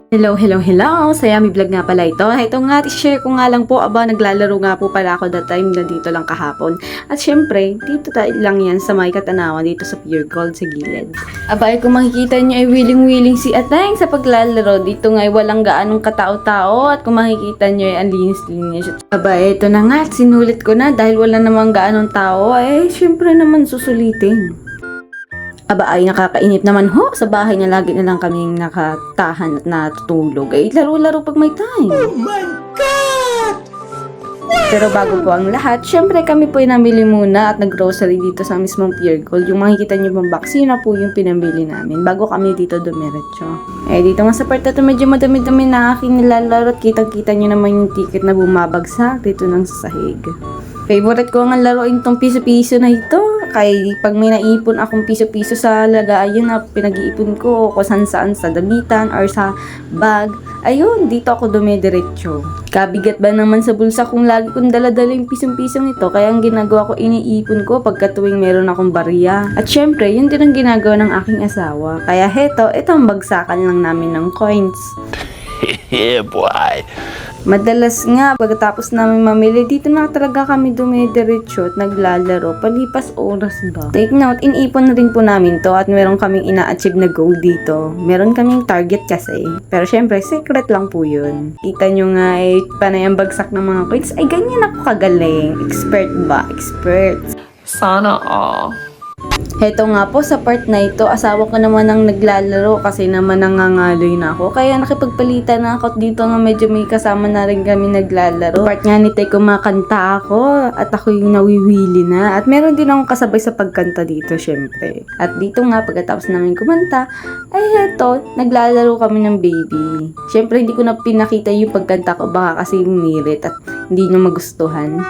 Hello! Sa Yummy Vlog nga pala ito. Ito nga, share ko nga lang po, naglalaro nga po pala ako that time na dito lang kahapon. At syempre, dito lang yan sa may Katanawan, dito sa Pure Gold sa gilid. Kung makikita nyo ay willing-willing si Ateng sa paglalaro. Dito nga ay walang gaanong katao-tao at kung makikita nyo ay ang linis-linis. Ito na nga, sinulit ko na dahil wala namang gaanong tao, syempre naman susulitin. Ay nakakainip naman ho. Sa bahay na lagi na lang kaming nakatahan at natutulog. Laro-laro pag may time. Oh my God! Pero bago po ang lahat, syempre kami po ay namili muna at nag-grocery dito sa mismong Pure Gold. Yung makikita nyo pong box, yun na po yung pinamili namin bago kami dito dumiretso. Dito nga sa part na ito, medyo madami-dami na aking nilalaro at kitang-kita nyo naman yung ticket na bumabagsak dito ng sahig. Favorite ko nga laruin tong piso-piso na ito. Kaya pag may naipon akong piso-piso sa lagayan na pinag-iipon ko kung saan-saan sa damitan or sa bag, ayun, dito ako dumidiretso. Kabigat ba naman sa bulsa kung lagi kong daladala yung pisong-pisong ito, kaya ang ginagawa ko, iniipon ko pagka tuwing meron akong barya. At syempre, yun din ang ginagawa ng aking asawa. Kaya ito ang bagsakan lang namin ng coins. Yeah, boy. Madalas nga, pagkatapos namin mamili, dito na talaga kami dumidiretso at naglalaro, palipas oras ba. Take note, inipon na rin po namin to at meron kaming ina-achieve na goal dito. Meron kaming target kasi. Pero syempre, secret lang po yun. Kita nyo nga panay ang bagsak ng mga coins. Ganyan ako kagaling. Expert ba? Expert. Sana all. Heto nga po, sa part na ito, asawa ko naman ang naglalaro kasi naman nangangaloy na ako. Kaya nakipagpalitan na ako dito nga medyo may kasama na rin kami naglalaro. Part nga ni Tay, kumakanta ako at ako yung nawiwili na. At meron din akong kasabay sa pagkanta dito, syempre. At dito nga, pagkatapos namin kumanta, heto, naglalaro kami ng baby. Syempre, hindi ko na pinakita yung pagkanta ko, baka kasi umirit at hindi nyo magustuhan.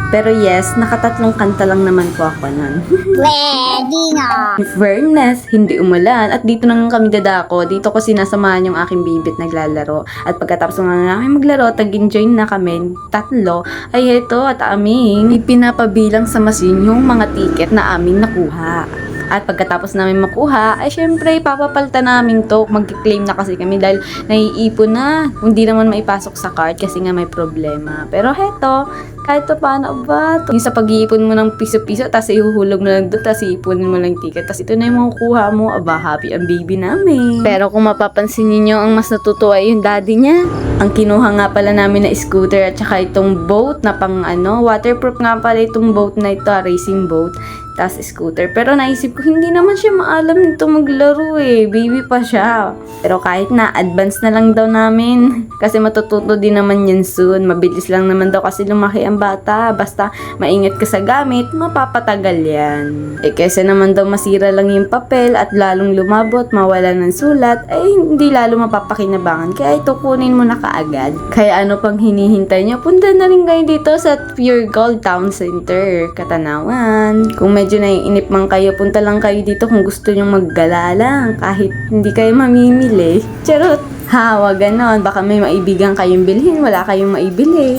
Pero yes, nakatatlong kanta lang naman po ako nun. Pwede na! In fairness, hindi umulan. At dito nang kami dadako. Dito ko sinasamahan yung aking baby at naglalaro. At pagkatapos nga namin maglaro, tag-enjoy na kami. Tatlo. Heto at aming ipinapabilang sa machine yung mga ticket na aming nakuha. At pagkatapos namin makuha, syempre, papapalta namin to. Mag-claim na kasi kami dahil naiipon na. Hindi naman maipasok sa card kasi nga may problema. Pero heto, kahit paano ba? Yung sa pag-iipon mo ng piso-piso, tapos ihuhulog mo lang doon, tapos iipunin mo lang ticket. Tapos ito na yung makukuha mo. Happy ang baby namin. Pero kung mapapansin niyo ang mas natutuwa yung daddy niya. Ang kinuha nga pala namin na scooter at saka itong boat na pang waterproof nga pala itong boat na ito, racing boat. Tas scooter. Pero naisip ko, hindi naman siya maalam nito maglaro baby pa siya. Pero kahit na, advance na lang daw namin. Kasi matututo din naman yan soon. Mabilis lang naman daw kasi lumaki ang bata. Basta maingat ka sa gamit, mapapatagal yan. Kaysa naman daw masira lang yung papel at lalong lumabot, mawala ng sulat, hindi lalo mapapakinabangan. Kaya ito kunin mo na kaagad. Kaya ano pang hinihintay niyo? Punta na rin kayo dito sa Pure Gold Town Center, Katanawan. Kung medyo naiinip man kayo, punta lang kayo dito kung gusto nyo maggala lang. Kahit hindi kayo mamimili. Charot! Wag ganon. Baka may maibigan kayong bilhin, wala kayong maibili.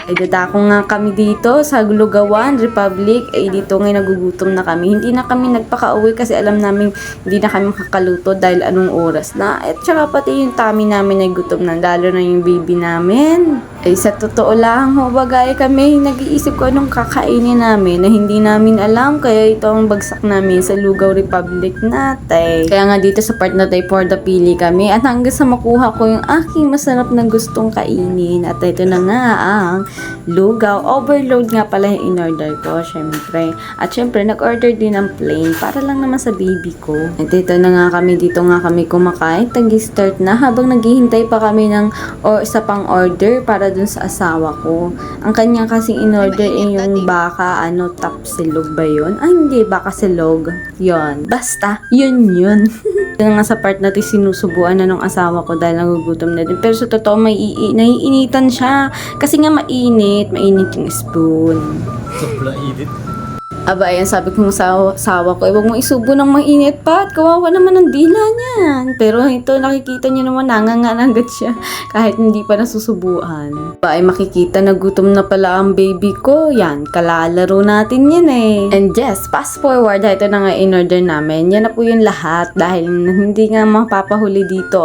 Dadako nga kami dito sa Lugawan, Republic. Dito ngayon nagugutom na kami. Hindi na kami nagpaka-uwi kasi alam namin hindi na kami makakaluto dahil anong oras na. At saka pati yung tummy namin ay gutom na. Lalo na yung baby namin. Sa totoo lang, bagay kami nag-iisip ko anong kakainin namin na hindi namin alam. Kaya ito ang bagsak namin sa Lugaw, Republic natin. Kaya nga dito sa part na tayo for the pili kami. At hanggang sa makuha ko yung aking masarap na gustong kainin. At ito na nga ang lugaw. Overload nga pala yung in-order ko, syempre. At syempre, nag-order din ng plain para lang naman sa baby ko. At ito na nga kami, dito nga kami kumakain. Tag-start na habang naghihintay pa kami ng isa pang order para dun sa asawa ko. Ang kanya kasing in-order yung baka, tapsilog ba yun? Hindi, baka silog. Yun. Basta, yun. Ito nga sa part natin sinusubuan na ng asawa ko dahil nagugutom na din. Pero sa totoo, naiinitan siya. Kasi nga mainit yung spoon. Sobrang init. Aba, ayan, sabi ko sa sawa ko, huwag mo isubo ng mainit pa at kawawa naman ang dila niyan. Pero ito, nakikita niyo naman, nangangangagat siya kahit hindi pa nasusubuan. Aba, ay makikita na gutom na pala ang baby ko. Yan, kalalaro natin yan eh. And yes, fast forward, ito na nga in-order namin. Yan na po yung lahat dahil hindi nga mapapahuli dito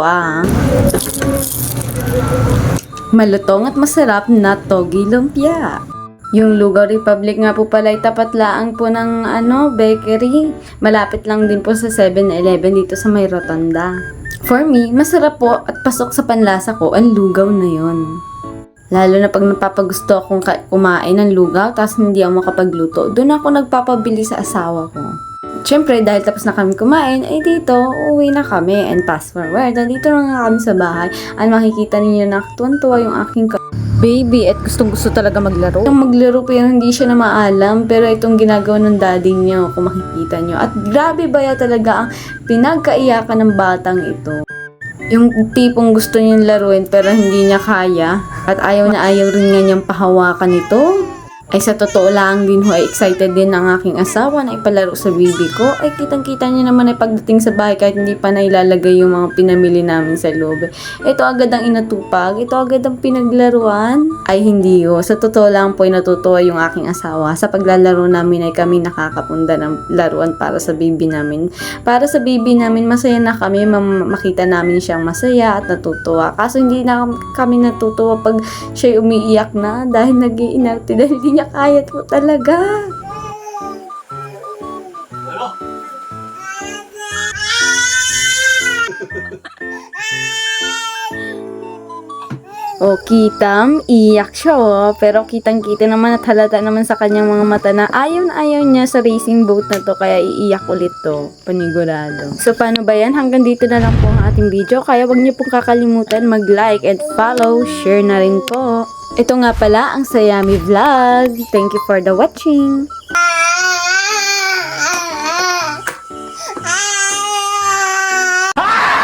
malutong at masarap na togi lumpia. Yung Lugaw Republic nga po pala ay tapat laang po ng bakery. Malapit lang din po sa 7-Eleven dito sa may Rotonda. For me, masarap po at pasok sa panlasa ko ang lugaw na yon. Lalo na pag napapagusto akong kumain ng lugaw tapos hindi ako makapagluto, doon ako nagpapabili sa asawa ko. Siyempre, dahil tapos na kami kumain, ay dito, uuwi na kami. And fast forward, dito na nga kami sa bahay. At makikita ninyo na tuwan-tuwa yung aking baby at gustong-gusto talaga maglaro. Ang maglaro pero hindi siya na maalam, pero itong ginagawa ng daddy niya kung makikita nyo. At grabe ba ya talaga ang pinagkaiyakan ng batang ito. Yung tipong gusto niyang laruin pero hindi niya kaya at ayaw na ayaw rin nga niyang pahawakan ito. Ay sa totoo lang din ho, ay excited din ang aking asawa na ipalaro sa baby ko. Ay kitang-kita niya naman ay pagdating sa bahay kahit hindi pa nailalagay yung mga pinamili namin sa loob. Ito agad ang inatupag, ito agad ang pinaglaruan. Ay hindi ho, sa totoo lang po ay natutuwa yung aking asawa. Sa paglalaro namin ay kami nakakapunda ng laruan para sa baby namin. Para sa baby namin, masaya na kami, makita namin siyang masaya at natutuwa. Kaso hindi na kami natutuwa pag siya umiiyak na dahil nag-iinarte dahil hindi niya kaya po talaga. O, kitam, iyak siya pero kitang-kita naman at halata naman sa kanyang mga mata na ayaw niya sa racing boat na to, kaya iiyak ulit to, panigurado. So, paano ba yan? Hanggang dito na lang po ang ating video, kaya wag niyo pong kakalimutan mag-like and follow, share na rin po. Ito nga pala ang Sayami Vlog. Thank you for the watching. Ah!